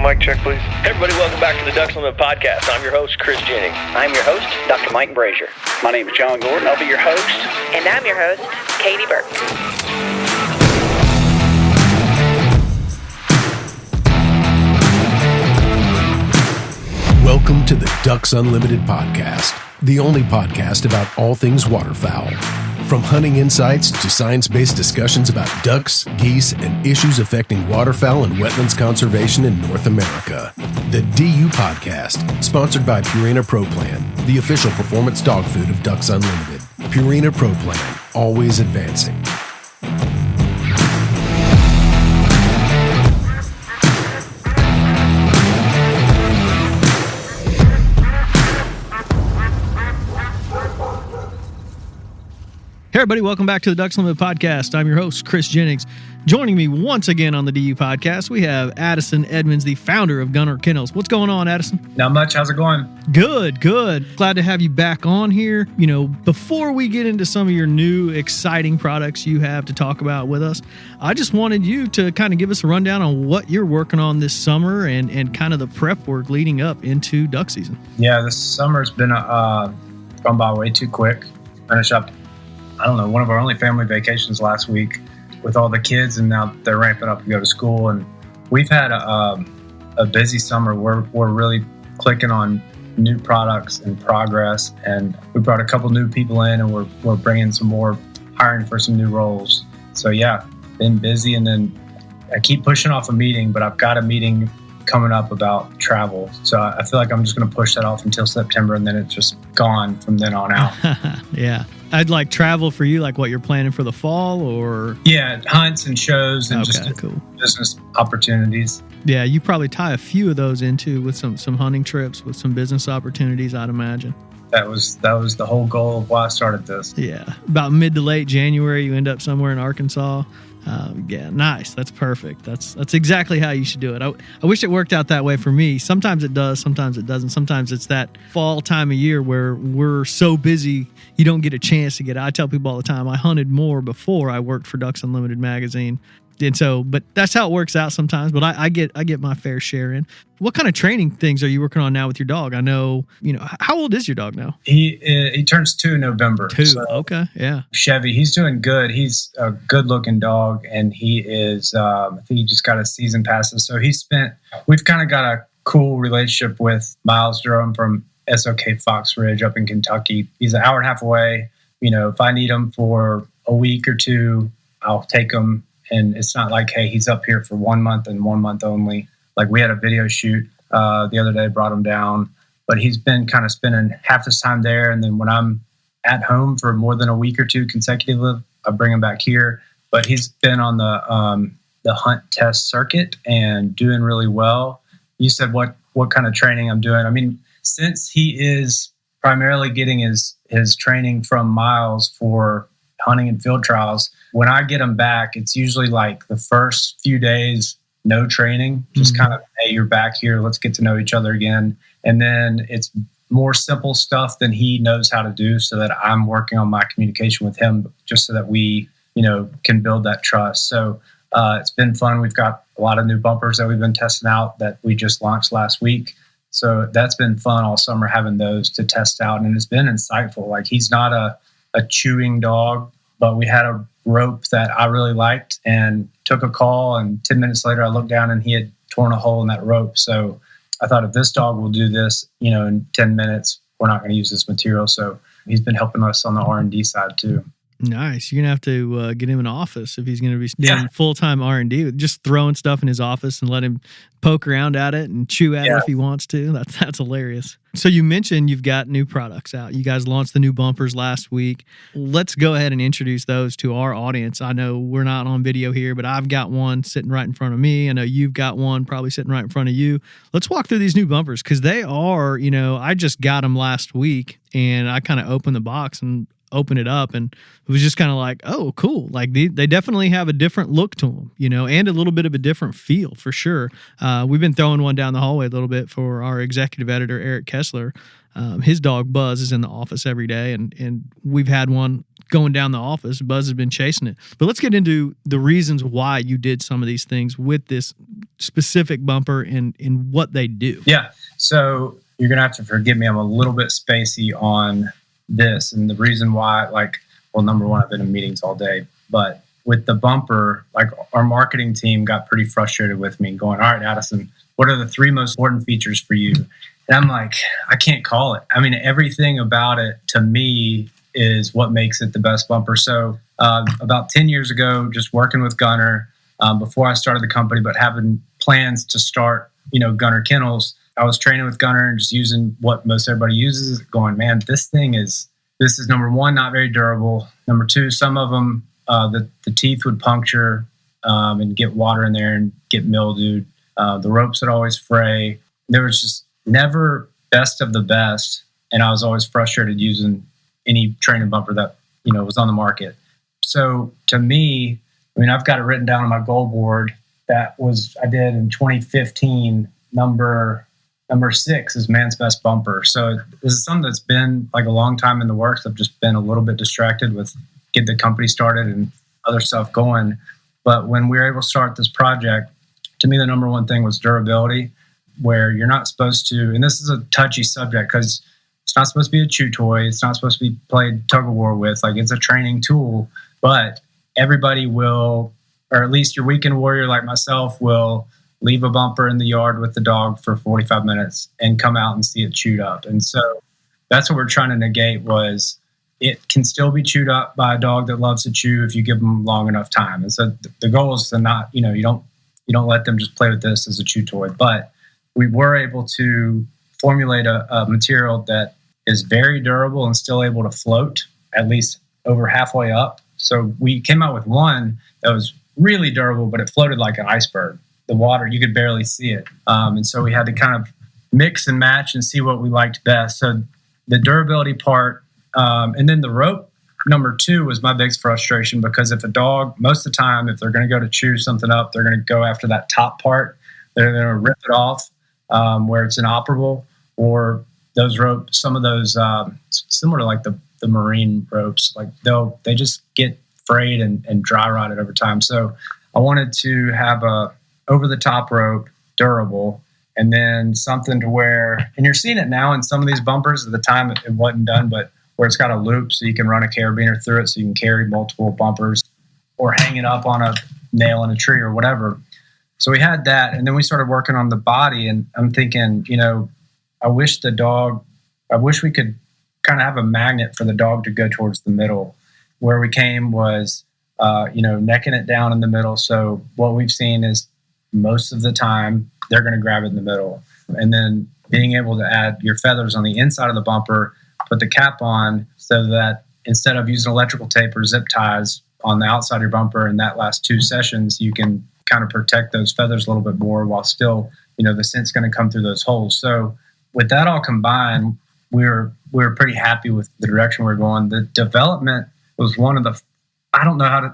mic check, please. Hey everybody, welcome back to the Ducks Unlimited podcast. I'm your host, Chris Jennings. I'm your host, Dr. Mike Brazier. My name is John Gordon. I'll be your host. And I'm your host, Katie Burke. Welcome to the Ducks Unlimited podcast, the only podcast about all things waterfowl. From hunting insights to science-based discussions about ducks, geese, and issues affecting waterfowl and wetlands conservation in North America. The DU Podcast, sponsored by Purina Pro Plan, the official performance dog food of Ducks Unlimited. Purina Pro Plan, always advancing. Hey everybody, welcome back to the Ducks Unlimited podcast. I'm your host, Chris Jennings. Joining me once again on the DU podcast, we have Addison Edmonds, the founder of Gunner Kennels. What's going on, Addison? Not much. How's it going? Good. Glad to have you back on here. You know, before we get into some of your new exciting products you have to talk about with us, I just wanted you to kind of give us a rundown on what you're working on this summer and kind of the prep work leading up into duck season. Yeah, this summer's been gone by way too quick. Finish up, one of our only family vacations last week with all the kids, and now they're ramping up to go to school. And we've had a busy summer. We're really clicking on new products and progress, and we brought a couple new people in, and we're bringing some more, hiring for some new roles. So yeah, been busy, and then I keep pushing off a meeting, but I've got a meeting coming up about travel. So I feel like I'm just going to push that off until September, and then it's just gone from then on out. Yeah. I'd like travel for you, like what you're planning for the fall, or? Yeah, hunts and shows and cool. Business opportunities. Yeah, you probably tie a few of those into with some hunting trips, with some business opportunities, I'd imagine. That was the whole goal of why I started this. Yeah, about mid to late January, you end up somewhere in Arkansas. Yeah, nice. That's perfect. That's exactly how you should do it. I wish it worked out that way for me. Sometimes it does, sometimes it doesn't. Sometimes it's that fall time of year where we're so busy, you don't get a chance to get out. I tell people all the time, I hunted more before I worked for Ducks Unlimited magazine. And so, but that's how it works out sometimes. But I get my fair share in. What kind of training things are you working on now with your dog? I know, how old is your dog now? He turns 2 in November. 2, so okay, yeah. Chevy, he's doing good. He's a good-looking dog, and he is, I think he just got his season passes. So we've kind of got a cool relationship with Miles Durham from SOK Fox Ridge up in Kentucky. He's an hour and a half away. If I need him for a week or two, I'll take him. And it's not like, hey, he's up here for 1 month and 1 month only. Like we had a video shoot the other day, brought him down. But he's been kind of spending half his time there. And then when I'm at home for more than a week or two consecutively, I bring him back here. But he's been on the hunt test circuit and doing really well. You said what kind of training I'm doing. I mean, since he is primarily getting his training from Miles for hunting and field trials, when I get him back, it's usually like the first few days, no training, just kind of, hey, you're back here, let's get to know each other again. And then it's more simple stuff than he knows how to do, so that I'm working on my communication with him, just so that we, can build that trust. So it's been fun. We've got a lot of new bumpers that we've been testing out that we just launched last week. So that's been fun all summer, having those to test out. And it's been insightful. Like, he's not a chewing dog, but we had a rope that I really liked and took a call. And 10 minutes later, I looked down and he had torn a hole in that rope. So I thought, if this dog will do this, in 10 minutes, we're not going to use this material. So he's been helping us on the R&D side too. Nice. You're going to have to get him an office if he's going to be doing full-time R&D, just throwing stuff in his office and let him poke around at it and chew at it if he wants to. That's hilarious. So you mentioned you've got new products out. You guys launched the new bumpers last week. Let's go ahead and introduce those to our audience. I know we're not on video here, but I've got one sitting right in front of me. I know you've got one probably sitting right in front of you. Let's walk through these new bumpers, because they are, I just got them last week, and I kind of opened the box and open it up, and it was just kind of like, oh, cool. Like they definitely have a different look to them, and a little bit of a different feel for sure. We've been throwing one down the hallway a little bit for our executive editor, Eric Kessler. His dog Buzz is in the office every day, and we've had one going down the office. Buzz has been chasing it. But let's get into the reasons why you did some of these things with this specific bumper and what they do. Yeah. So you're going to have to forgive me. I'm a little bit spacey on this. And the reason why, number one, I've been in meetings all day. But with the bumper, our marketing team got pretty frustrated with me going, all right, Addison, what are the 3 most important features for you? And I'm like, I can't call it. I mean, everything about it to me is what makes it the best bumper. So about 10 years ago, just working with Gunner before I started the company, but having plans to start, Gunner Kennels, I was training with Gunner and just using what most everybody uses, going, man, this is number one, not very durable. Number 2, some of them, the teeth would puncture and get water in there and get mildewed. The ropes would always fray. There was just never best of the best. And I was always frustrated using any training bumper that, was on the market. So to me, I've got it written down on my goal board. I did in 2015, number 6 is man's best bumper. So this is something that's been a long time in the works. I've just been a little bit distracted with getting the company started and other stuff going. But when we were able to start this project, to me, the number one thing was durability, where you're not supposed to, and this is a touchy subject because it's not supposed to be a chew toy. It's not supposed to be played tug of war with. It's a training tool, but everybody will, or at least your weekend warrior like myself will leave a bumper in the yard with the dog for 45 minutes and come out and see it chewed up. And so that's what we're trying to negate was it can still be chewed up by a dog that loves to chew if you give them long enough time. And so the goal is to not, you don't let them just play with this as a chew toy. But we were able to formulate a material that is very durable and still able to float at least over halfway up. So we came out with one that was really durable, but it floated like an iceberg. The water, you could barely see it. And so we had to kind of mix and match and see what we liked best. So the durability part, and then the rope, number 2 was my biggest frustration because if a dog, most of the time, if they're going to go to chew something up, they're going to go after that top part. They're going to rip it off where it's inoperable, or those ropes, some of those, similar to the marine ropes, they just get frayed and dry rotted over time. So I wanted to have a over-the-top rope, durable, and then something to where, and you're seeing it now in some of these bumpers. At the time, it wasn't done, but where it's got a loop so you can run a carabiner through it so you can carry multiple bumpers or hang it up on a nail in a tree or whatever. So we had that, and then we started working on the body, and I'm thinking, I wish we could kind of have a magnet for the dog to go towards the middle. Where we came was, necking it down in the middle. So what we've seen is most of the time they're going to grab it in the middle. And then being able to add your feathers on the inside of the bumper, put the cap on so that instead of using electrical tape or zip ties on the outside of your bumper in that last 2 sessions, you can kind of protect those feathers a little bit more while still, the scent's going to come through those holes. So with that all combined, we were pretty happy with the direction we're going. The development was one of the,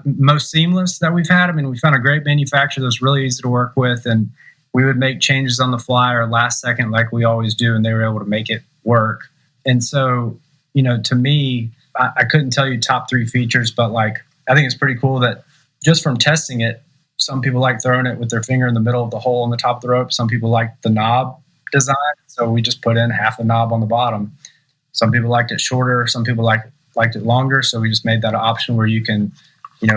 most seamless that we've had. We found a great manufacturer that's really easy to work with, and we would make changes on the fly or last second like we always do, and they were able to make it work. And so, to me, I couldn't tell you top 3 features, but I think it's pretty cool that just from testing it, some people like throwing it with their finger in the middle of the hole on the top of the rope. Some people like the knob design, so we just put in half the knob on the bottom. Some people liked it shorter. Some people liked it longer, so we just made that an option where you can,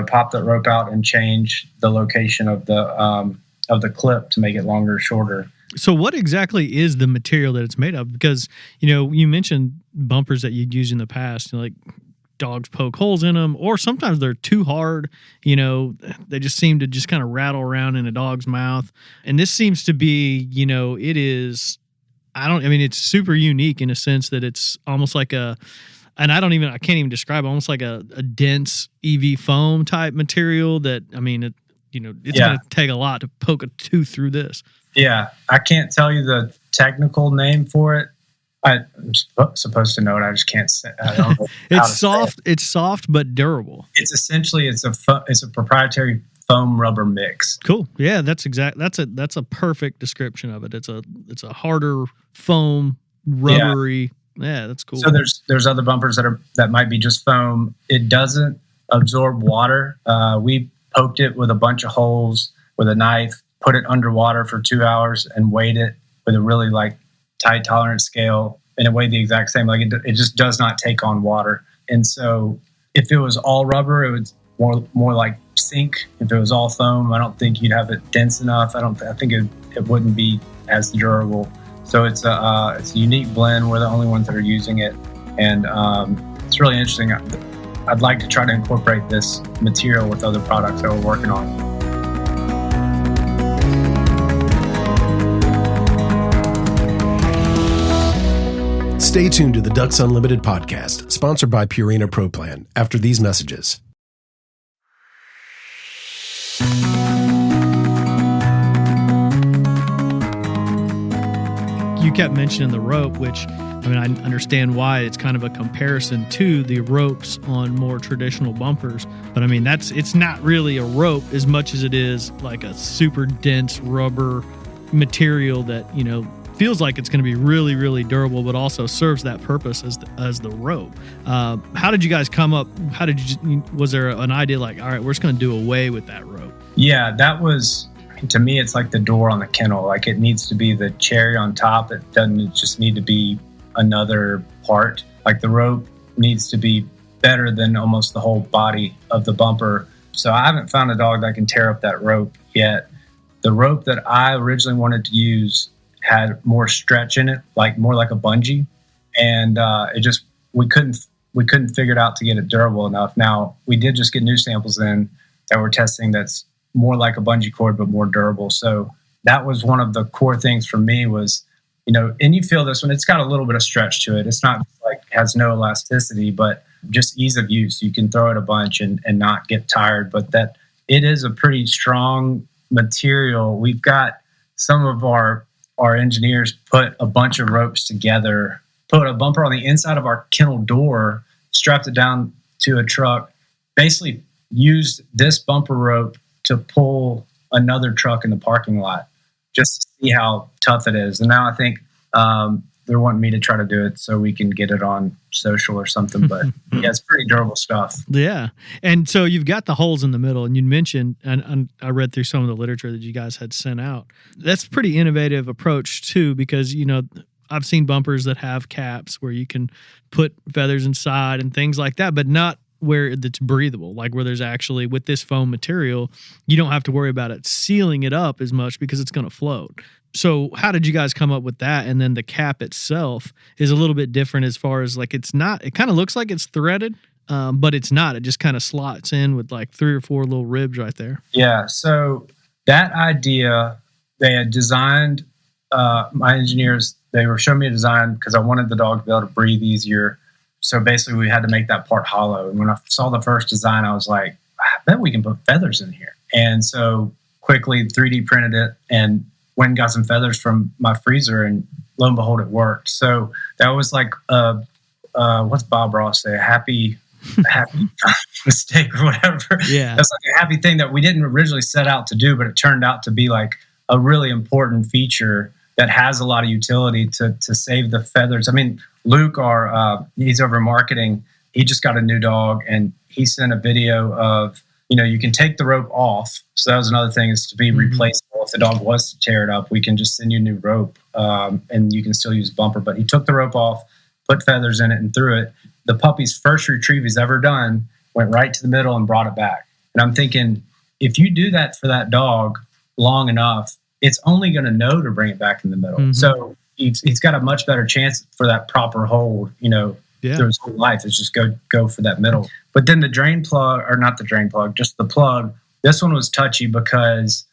pop that rope out and change the location of the clip to make it longer or shorter. So what exactly is the material that it's made of? Because, you mentioned bumpers that you'd used in the past, dogs poke holes in them, or sometimes they're too hard. They just seem to just kind of rattle around in a dog's mouth. And this seems to be, it is, it's super unique in a sense that it's almost like I can't even describe it, almost like a dense EV foam type material that, it's going to take a lot to poke a tooth through this. Yeah. I can't tell you the technical name for it. I'm supposed to know it. I just can't say. I don't know how It's to soft. say it. It's soft but durable. It's essentially it's a proprietary foam rubber mix. Cool. Yeah, that's a perfect description of it. It's a harder foam, rubbery. Yeah, that's cool. So there's other bumpers that might be just foam. It doesn't absorb water. We poked it with a bunch of holes with a knife, put it underwater for 2 hours, and weighed it with a really like tight tolerance scale, and it weighed the exact same. Like it just does not take on water. And so if it was all rubber, it would more like sink. If it was all foam, I don't think you'd have it dense enough. I think it wouldn't be as durable. So it's a unique blend. We're the only ones that are using it, and it's really interesting. I'd like to try to incorporate this material with other products that we're working on. Stay tuned to the Ducks Unlimited podcast, sponsored by Purina Pro Plan, after these messages. You kept mentioning the rope, which, I mean, I understand why it's kind of a comparison to the ropes on more traditional bumpers. But I mean, it's not really a rope as much as it is like a super dense rubber material that, you know, feels like it's going to be really, really durable, but also serves that purpose as the rope. How did you guys come up? Was there an idea like, all right, we're just going to do away with that rope? Yeah, that was, to me, it's like the door on the kennel. Like it needs to be the cherry on top. It doesn't just need to be another part. Like the rope needs to be better than almost the whole body of the bumper. So I haven't found a dog that can tear up that rope yet. The rope that I originally wanted to use had more stretch in it, like more like a bungee, and we couldn't figure it out to get it durable enough. Now we did just get new samples in that we're testing that's more like a bungee cord but more durable. So that was one of the core things for me was, you know, and you feel this one, it's got a little bit of stretch to it. It's not like has no elasticity, but just ease of use. You can throw it a bunch and not get tired, but that it is a pretty strong material. We've got some of our engineers put a bunch of ropes together, put a bumper on the inside of our kennel door, strapped it down to a truck, basically used this bumper rope to pull another truck in the parking lot just to see how tough it is. And now I think they're wanting me to try to do it so we can get it on social or something. But yeah, it's pretty durable stuff. Yeah. And so you've got the holes in the middle, and you mentioned, and I read through some of the literature that you guys had sent out. That's a pretty innovative approach too, because, you know, I've seen bumpers that have caps where you can put feathers inside and things like that, but not where it's breathable, like where there's actually, with this foam material, you don't have to worry about it sealing it up as much because it's going to float. So how did you guys come up with that? And then the cap itself is a little bit different as far as like, it kind of looks like it's threaded, but it's not. It just kind of slots in with like 3 or 4 little ribs right there. Yeah. So that idea, they had designed, my engineers, they were showing me a design because I wanted the dog to be able to breathe easier. So basically we had to make that part hollow. And when I saw the first design, I was like, I bet we can put feathers in here. And so quickly 3D printed it and went and got some feathers from my freezer, and lo and behold, it worked. So that was like, what's Bob Ross say? A happy mistake or whatever. Yeah. That's like a happy thing that we didn't originally set out to do, but it turned out to be like a really important feature that has a lot of utility to save the feathers. I mean, Luke, he's over marketing. He just got a new dog, and he sent a video of, you know, you can take the rope off. So that was another thing, is to be replaceable. If the dog was to tear it up, we can just send you a new rope, and you can still use bumper. But he took the rope off, put feathers in it, and threw it. The puppy's first retrieve he's ever done went right to the middle and brought it back. And I'm thinking, if you do that for that dog long enough, it's only going to know to bring it back in the middle. Mm-hmm. So he's got a much better chance for that proper hold, you know, through his whole life. It's just go for that middle. But then the drain plug, or not the drain plug, just the plug, this one was touchy because,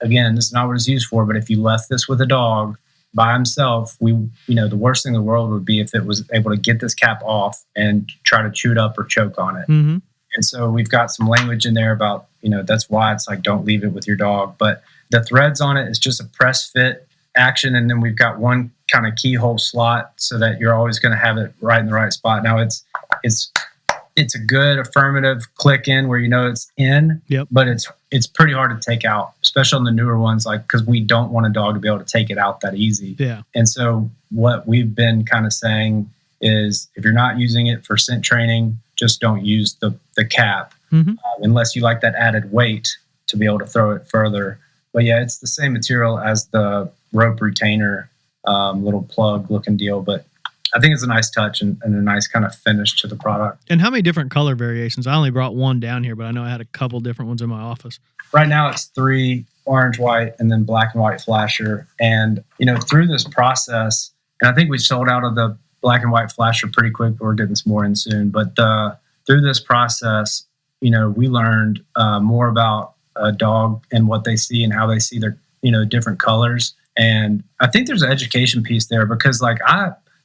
again, this is not what it's used for, but if you left this with a dog by himself, the worst thing in the world would be if it was able to get this cap off and try to chew it up or choke on it. Mm-hmm. And so we've got some language in there about, you know, that's why it's like, don't leave it with your dog. But the threads on it is just a press fit action, and then we've got one kind of keyhole slot so that you're always going to have it right in the right spot. Now it's a good affirmative click in where you know it's in, but it's pretty hard to take out, especially on the newer ones, like because we don't want a dog to be able to take it out that easy. Yeah. And so what we've been kind of saying is if you're not using it for scent training, just don't use the cap unless you like that added weight to be able to throw it further. But yeah, it's the same material as the rope retainer, little plug looking deal, but I think it's a nice touch and a nice kind of finish to the product. And how many different color variations? I only brought one down here, but I know I had a couple different ones in my office. Right now it's 3, orange, white, and then black and white flasher. And, through this process, and I think we sold out of the black and white flasher pretty quick, but we're getting some more in soon. But through this process, we learned more about a dog and what they see and how they see their, different colors. And I think there's an education piece there because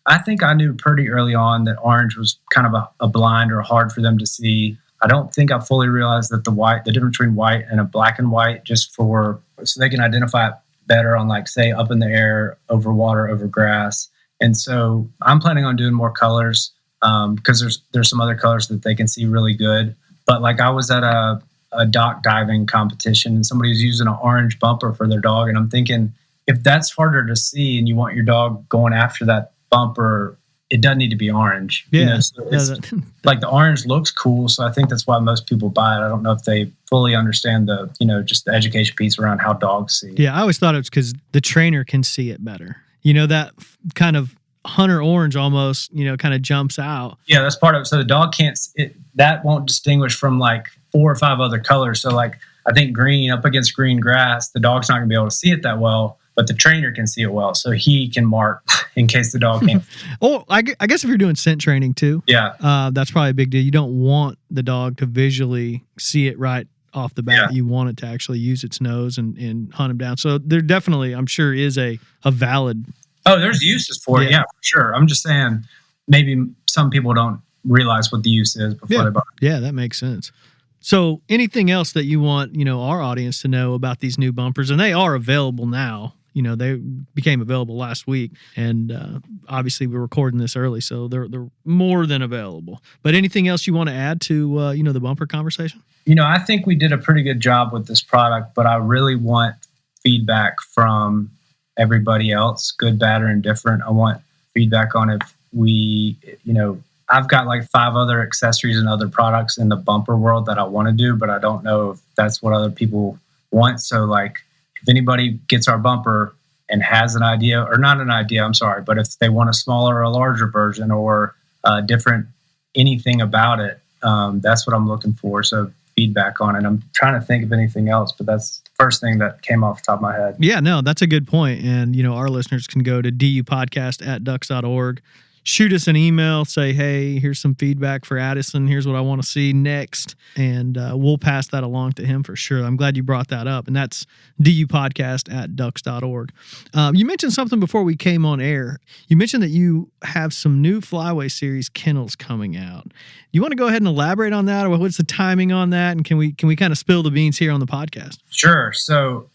I think I knew pretty early on that orange was kind of a blind or hard for them to see. I don't think I fully realized that the difference between white and a black and white so they can identify it better on say up in the air, over water, over grass. And so I'm planning on doing more colors because there's some other colors that they can see really good. But I was at a dock diving competition and somebody was using an orange bumper for their dog. And I'm thinking if that's harder to see and you want your dog going after that bumper, it doesn't need to be orange. Yeah. So the orange looks cool. So I think that's why most people buy it. I don't know if they fully understand the, just the education piece around how dogs see. Yeah. I always thought it was because the trainer can see it better. That kind of hunter orange almost, kind of jumps out. Yeah. That's part of it. So the dog that won't distinguish from 4 or 5 other colors. So I think green up against green grass, the dog's not gonna be able to see it that well. But the trainer can see it well, so he can mark in case the dog can't. I guess if you're doing scent training too, that's probably a big deal. You don't want the dog to visually see it right off the bat. You want it to actually use its nose and hunt him down. So there definitely, I'm sure, is a valid. Oh, there's uses for it. Yeah, for sure. I'm just saying maybe some people don't realize what the use is before they buy it. Yeah, that makes sense. So anything else that you want, our audience to know about these new bumpers? And they are available now. They became available last week, and obviously we're recording this early, so they're more than available. But anything else you want to add to the bumper conversation? I think we did a pretty good job with this product, but I really want feedback from everybody else, good, bad, or indifferent. I want feedback on if we, I've got 5 other accessories and other products in the bumper world that I want to do, but I don't know if that's what other people want. So if anybody gets our bumper and has an idea, or not an idea, I'm sorry, but if they want a smaller or a larger version or different anything about it, that's what I'm looking for. So feedback on it. I'm trying to think of anything else, but that's the first thing that came off the top of my head. Yeah, no, that's a good point. And, our listeners can go to dupodcast@ducks.org. Shoot us an email, say, hey, here's some feedback for Addison. Here's what I want to see next. And we'll pass that along to him for sure. I'm glad you brought that up. And that's dupodcast@ducks.org. You mentioned something before we came on air. You mentioned that you have some new Flyway Series kennels coming out. You want to go ahead and elaborate on that? Or what's the timing on that? And can we kind of spill the beans here on the podcast? Sure. So,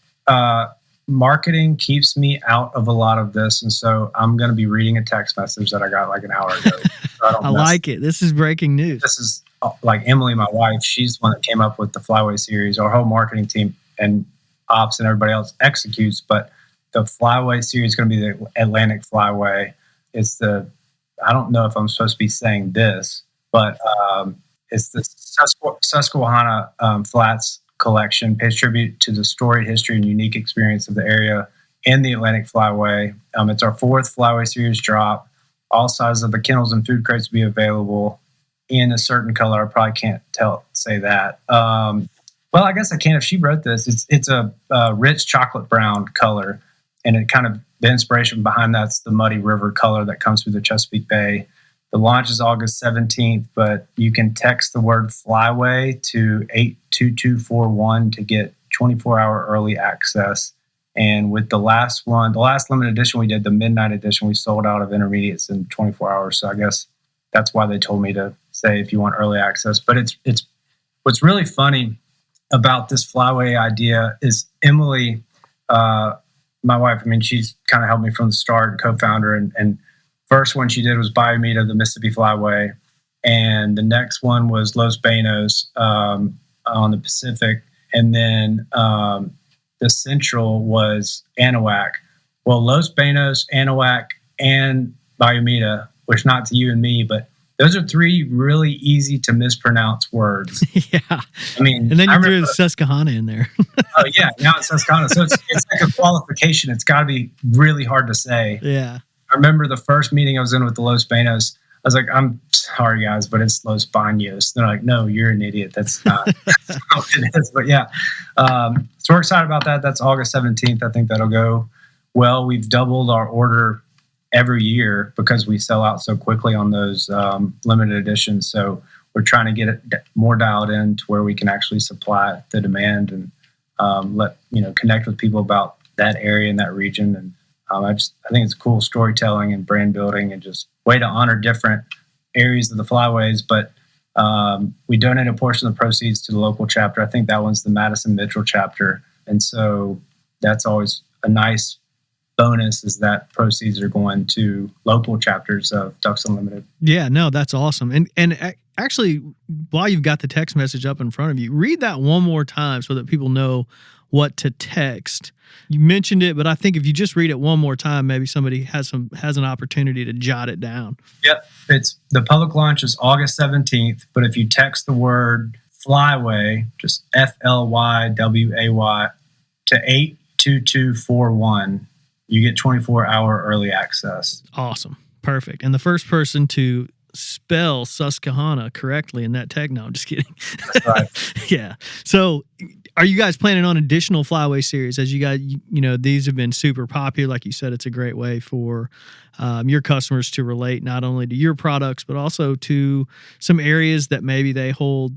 marketing keeps me out of a lot of this, and so I'm going to be reading a text message that I got an hour ago. So I like it. This is breaking news. This is Emily, my wife. She's the one that came up with the Flyway Series. Our whole marketing team and ops and everybody else executes, but the Flyway Series is going to be the Atlantic Flyway. It's I don't know if I'm supposed to be saying this, but it's the Susquehanna Flats collection, pays tribute to the storied history and unique experience of the area in the Atlantic Flyway. It's our 4th Flyway Series drop. All sizes of the kennels and food crates will be available in a certain color. I probably can't say that. Well, I guess I can if she wrote this. It's a rich chocolate brown color, and it kind of the inspiration behind that's the muddy river color that comes through the Chesapeake Bay. The launch is August 17th, but you can text the word Flyway to 82241 to get 24-hour early access. And with the last limited edition we did, the midnight edition, we sold out of intermediates in 24 hours. So I guess that's why they told me to say if you want early access. But it's what's really funny about this Flyway idea is Emily my wife, I mean, she's kind of helped me from the start, co-founder. And first one she did was Biomeda, the Mississippi Flyway. And the next one was Los Banos on the Pacific. And then the central was Anahuac. Well, Los Banos, Anahuac, and Biomeda, which not to you and me, but those are three really easy to mispronounce words. Yeah. I mean, and then you threw the Susquehanna in there. Oh, yeah. Now it's Susquehanna. So it's like a qualification. It's got to be really hard to say. Yeah. I remember the first meeting I was in with the Los Banos. I was like, I'm sorry, guys, but it's Los Banos. They're like, no, you're an idiot. That's not what it is. But yeah. So we're excited about that. That's August 17th. I think that'll go well. We've doubled our order every year because we sell out so quickly on those limited editions. So we're trying to get it more dialed in to where we can actually supply the demand and connect with people about that area and that region. And I think it's cool storytelling and brand building and just way to honor different areas of the flyways. But we donate a portion of the proceeds to the local chapter. I think that one's the Madison Mitchell chapter. And so that's always a nice bonus, is that proceeds are going to local chapters of Ducks Unlimited. Yeah, no, that's awesome. And actually, while you've got the text message up in front of you, read that one more time so that people know what to text. You mentioned it, but I think if you just read it one more time, maybe somebody has an opportunity to jot it down. Yep. It's the public launch is August 17th, but if you text the word Flyway, just FLYWAY to 82241, you get 24-hour early access. Awesome. Perfect. And the first person to spell Susquehanna correctly in that tag, no, I'm just kidding. That's right. Yeah. So are you guys planning on additional Flyway series? As you guys, these have been super popular. Like you said, it's a great way for your customers to relate not only to your products, but also to some areas that maybe they hold,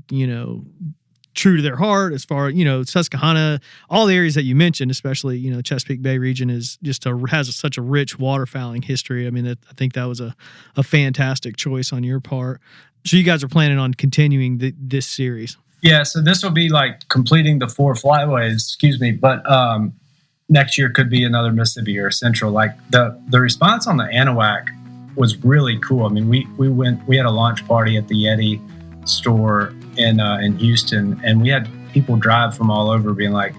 true to their heart, as far as, Susquehanna, all the areas that you mentioned, especially, Chesapeake Bay region is just has such a rich waterfowling history. I mean, I think that was a fantastic choice on your part. So you guys are planning on continuing this series? Yeah. So this will be like completing the 4 flyways, but next year could be another Mississippi or Central. Like the response on the Anahuac was really cool. I mean, we had a launch party at the Yeti store in Houston, and we had people drive from all over being like,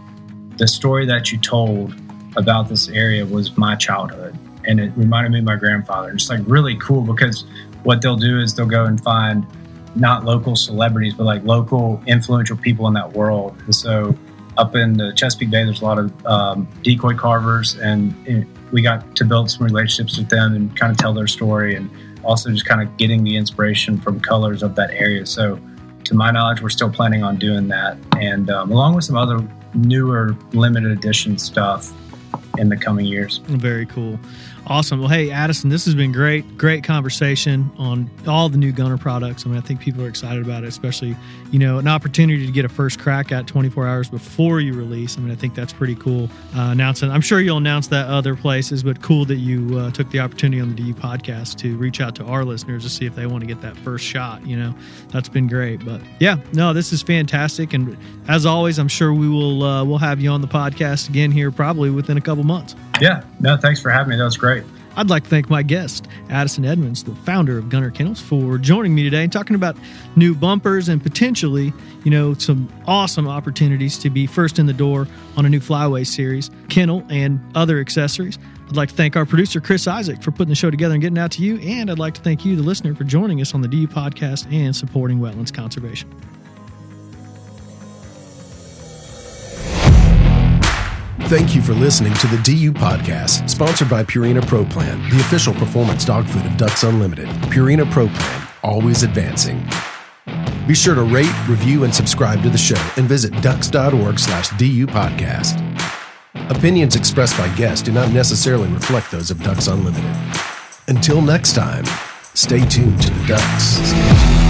the story that you told about this area was my childhood, and it reminded me of my grandfather. It's like really cool, because what they'll do is they'll go and find not local celebrities, but like local influential people in that world. And so up in the Chesapeake Bay, there's a lot of decoy carvers, and we got to build some relationships with them and kind of tell their story, and also just kind of getting the inspiration from colors of that area. So to my knowledge, we're still planning on doing that, and along with some other newer limited edition stuff in the coming years. Very cool. Awesome. Well, hey, Addison, this has been great conversation on all the new Gunner products. I mean, I think people are excited about it, especially, an opportunity to get a first crack at 24 hours before you release. I mean, I think that's pretty cool. Announcing, I'm sure you'll announce that other places, but cool that you took the opportunity on the DU podcast to reach out to our listeners to see if they want to get that first shot. That's been great. But yeah, no, this is fantastic. And as always, I'm sure we'll have you on the podcast again here probably within a couple months. Yeah. No, thanks for having me. That was great. I'd like to thank my guest, Addison Edmonds, the founder of Gunner Kennels, for joining me today and talking about new bumpers and potentially, some awesome opportunities to be first in the door on a new Flyway series, kennel, and other accessories. I'd like to thank our producer, Chris Isaac, for putting the show together and getting it out to you. And I'd like to thank you, the listener, for joining us on the DU podcast and supporting wetlands conservation. Thank you for listening to the DU Podcast, sponsored by Purina Pro Plan, the official performance dog food of Ducks Unlimited. Purina Pro Plan, always advancing. Be sure to rate, review, and subscribe to the show, and visit ducks.org/DU Podcast. Opinions expressed by guests do not necessarily reflect those of Ducks Unlimited. Until next time, stay tuned to the Ducks.